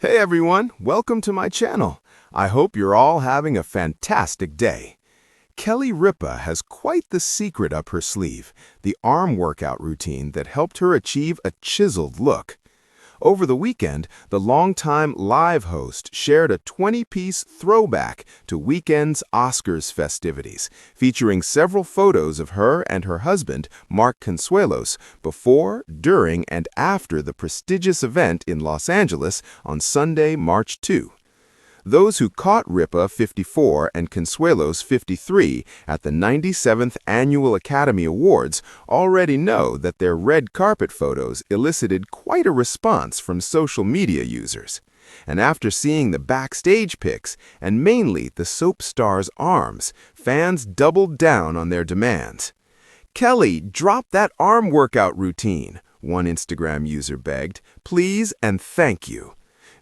Hey everyone, welcome to my channel. I hope you're all having a fantastic day. Kelly Ripa has quite the secret up her sleeve, the arm workout routine that helped her achieve a chiseled look. Over the weekend, the longtime live host shared a 20-piece throwback to weekend's Oscars festivities, featuring several photos of her and her husband, Mark Consuelos, before, during, and after the prestigious event in Los Angeles on Sunday, March 2. Those who caught Ripa 54 and Consuelos 53 at the 97th Annual Academy Awards already know that their red carpet photos elicited quite a response from social media users. And after seeing the backstage pics, and mainly the soap star's arms, fans doubled down on their demands. "Kelly, drop that arm workout routine," one Instagram user begged. "Please and thank you."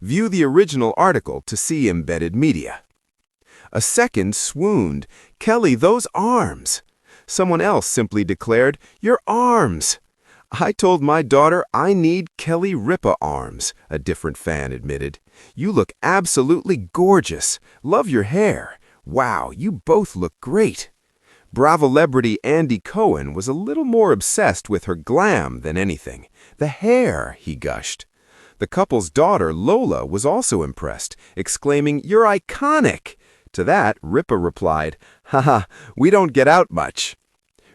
View the original article to see embedded media. A second swooned, "Kelly, those arms." Someone else simply declared, "Your arms." "I told my daughter I need Kelly Ripa arms," a different fan admitted. "You look absolutely gorgeous. Love your hair. Wow, you both look great." Bravo-celebrity Andy Cohen was a little more obsessed with her glam than anything. "The hair," he gushed. The couple's daughter, Lola, was also impressed, exclaiming, "You're iconic!" To that, Ripa replied, "Haha, we don't get out much."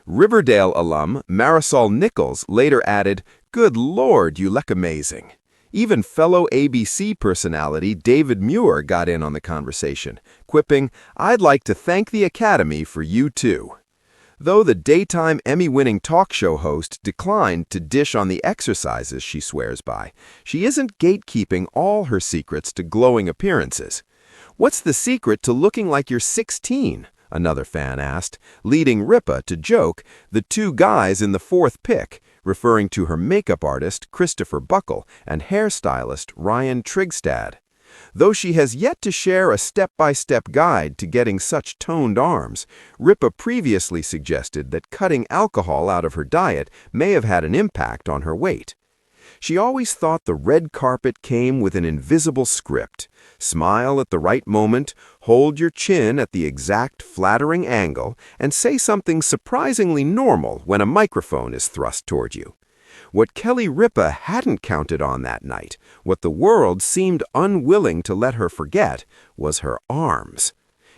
Riverdale alum Marisol Nichols later added, "Good Lord, you look amazing." Even fellow ABC personality David Muir got in on the conversation, quipping, "I'd like to thank the Academy for you too." Though the daytime Emmy-winning talk show host declined to dish on the exercises she swears by, she isn't gatekeeping all her secrets to glowing appearances. "What's the secret to looking like you're 16?" another fan asked, leading Ripa to joke, "The two guys in the fourth pic," referring to her makeup artist Christopher Buckle and hairstylist Ryan Trigstad. Though she has yet to share a step-by-step guide to getting such toned arms, Ripa previously suggested that cutting alcohol out of her diet may have had an impact on her weight. She always thought the red carpet came with an invisible script. Smile at the right moment, hold your chin at the exact flattering angle, and say something surprisingly normal when a microphone is thrust toward you. What Kelly Ripa hadn't counted on that night, what the world seemed unwilling to let her forget, was her arms.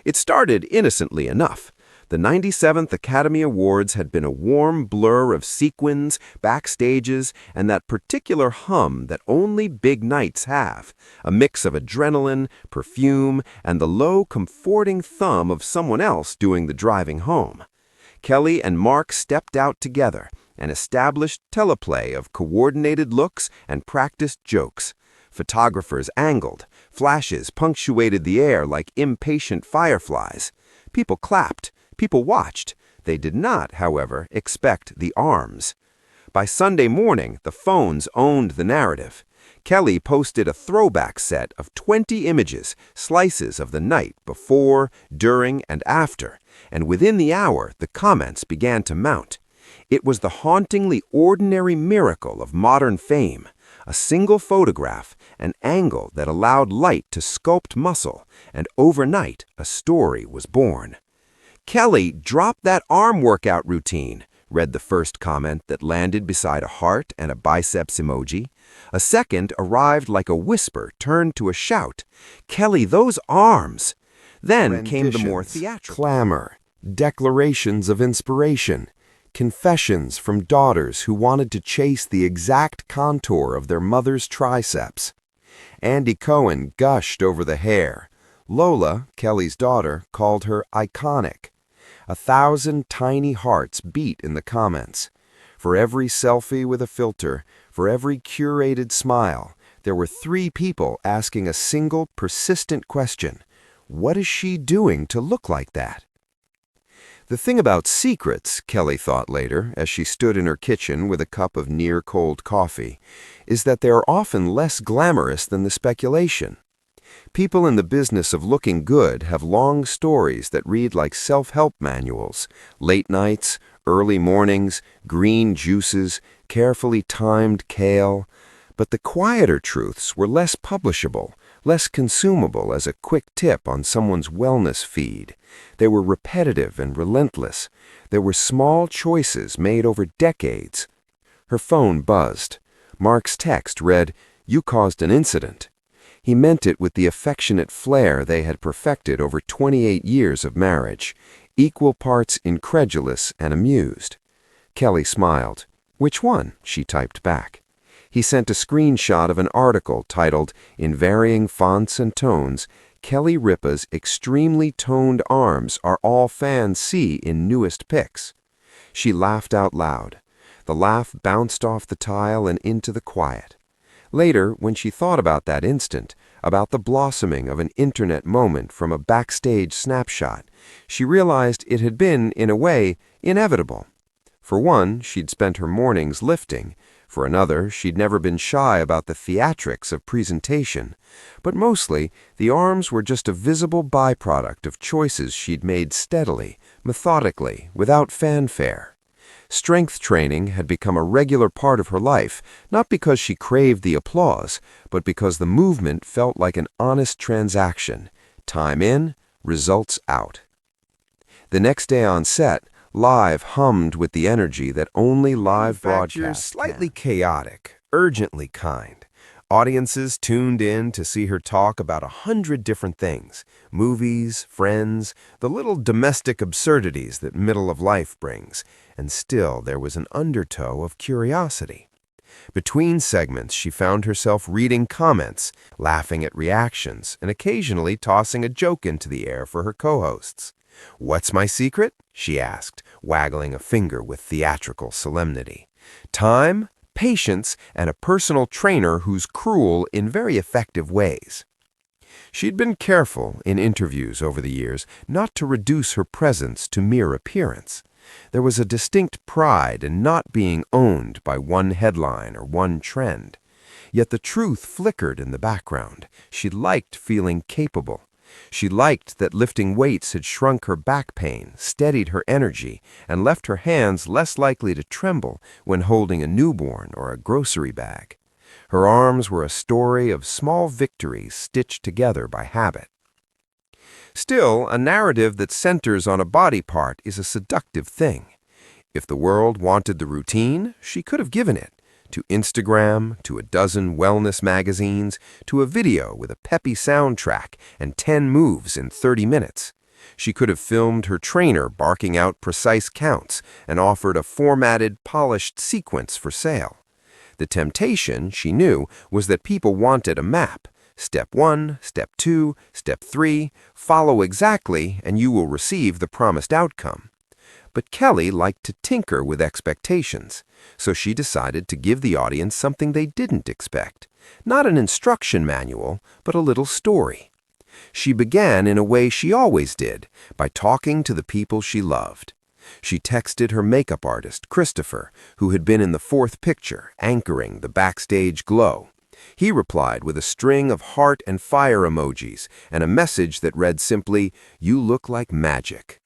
It started innocently enough. The 97th Academy Awards had been a warm blur of sequins, backstages, and that particular hum that only big nights have, a mix of adrenaline, perfume, and the low, comforting thumb of someone else doing the driving home. Kelly and Mark stepped out together, an established teleplay of coordinated looks and practiced jokes. Photographers angled, flashes punctuated the air like impatient fireflies. People clapped, people watched. They did not, however, expect the arms. By Sunday morning, the phones owned the narrative. Kelly posted a throwback set of 20 images, slices of the night before, during, and after, and within the hour, the comments began to mount. It was the hauntingly ordinary miracle of modern fame, a single photograph, an angle that allowed light to sculpt muscle, and overnight a story was born. "Kelly, drop that arm workout routine," read the first comment that landed beside a heart and a biceps emoji. A second arrived like a whisper turned to a shout, "Kelly, those arms!" Then came the more theatrical clamor, declarations of inspiration, confessions from daughters who wanted to chase the exact contour of their mother's triceps. Andy Cohen gushed over the hair. Lola, Kelly's daughter, called her iconic. 1,000 tiny hearts beat in the comments. For every selfie with a filter, for every curated smile, there were 3 people asking a single persistent question: what is she doing to look like that? The thing about secrets, Kelly thought later, as she stood in her kitchen with a cup of near-cold coffee, is that they are often less glamorous than the speculation. People in the business of looking good have long stories that read like self-help manuals: late nights, early mornings, green juices, carefully timed kale. But the quieter truths were less publishable, less consumable as a quick tip on someone's wellness feed. They were repetitive and relentless. There were small choices made over decades. Her phone buzzed. Mark's text read, "You caused an incident." He meant it with the affectionate flair they had perfected over 28 years of marriage, equal parts incredulous and amused. Kelly smiled. "Which one?" she typed back. He sent a screenshot of an article titled, in varying fonts and tones, "Kelly Ripa's extremely toned arms are all fans see in newest pics." She laughed out loud. The laugh bounced off the tile and into the quiet. Later, when she thought about that instant, about the blossoming of an internet moment from a backstage snapshot, she realized it had been, in a way, inevitable. For one, she'd spent her mornings lifting. For another, she'd never been shy about the theatrics of presentation. But mostly, the arms were just a visible byproduct of choices she'd made steadily, methodically, without fanfare. Strength training had become a regular part of her life, not because she craved the applause, but because the movement felt like an honest transaction. Time in, results out. The next day on set, Live hummed with the energy that only live broadcasts can. Slightly chaotic, urgently kind. Audiences tuned in to see her talk about 100 different things: movies, friends, the little domestic absurdities that middle of life brings, and still there was an undertow of curiosity. Between segments, she found herself reading comments, laughing at reactions, and occasionally tossing a joke into the air for her co-hosts. "What's my secret?" she asked, waggling a finger with theatrical solemnity. "Time, patience, and a personal trainer who's cruel in very effective ways." She'd been careful, in interviews over the years, not to reduce her presence to mere appearance. There was a distinct pride in not being owned by one headline or one trend. Yet the truth flickered in the background. She liked feeling capable. She liked that lifting weights had shrunk her back pain, steadied her energy, and left her hands less likely to tremble when holding a newborn or a grocery bag. Her arms were a story of small victories stitched together by habit. Still, a narrative that centers on a body part is a seductive thing. If the world wanted the routine, she could have given it. To Instagram, to a dozen wellness magazines, to a video with a peppy soundtrack and 10 moves in 30 minutes. She could have filmed her trainer barking out precise counts and offered a formatted, polished sequence for sale. The temptation, she knew, was that people wanted a map. Step 1, Step 2, Step 3, follow exactly and you will receive the promised outcome. But Kelly liked to tinker with expectations, so she decided to give the audience something they didn't expect. Not an instruction manual, but a little story. She began in a way she always did, by talking to the people she loved. She texted her makeup artist, Christopher, who had been in the fourth picture, anchoring the backstage glow. He replied with a string of heart and fire emojis and a message that read simply, "You look like magic."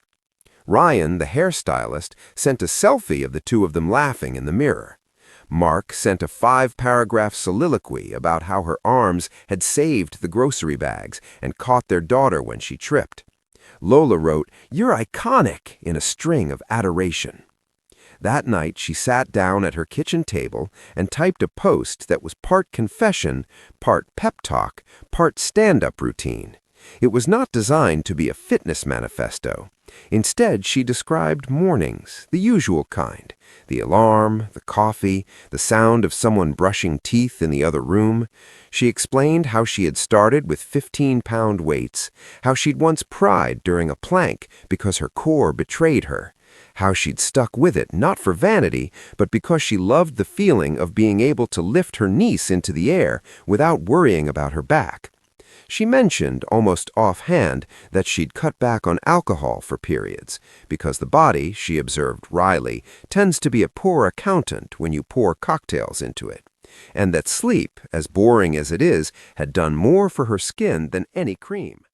Ryan, the hairstylist, sent a selfie of the two of them laughing in the mirror. Mark sent a 5-paragraph soliloquy about how her arms had saved the grocery bags and caught their daughter when she tripped. Lola wrote, "You're iconic," in a string of adoration. That night, she sat down at her kitchen table and typed a post that was part confession, part pep talk, part stand-up routine. It was not designed to be a fitness manifesto. Instead, she described mornings, the usual kind: the alarm, the coffee, the sound of someone brushing teeth in the other room. She explained how she had started with 15-pound weights, how she'd once cried during a plank because her core betrayed her, how she'd stuck with it not for vanity, but because she loved the feeling of being able to lift her niece into the air without worrying about her back. She mentioned, almost offhand, that she'd cut back on alcohol for periods, because the body, she observed wryly, tends to be a poor accountant when you pour cocktails into it, and that sleep, as boring as it is, had done more for her skin than any cream.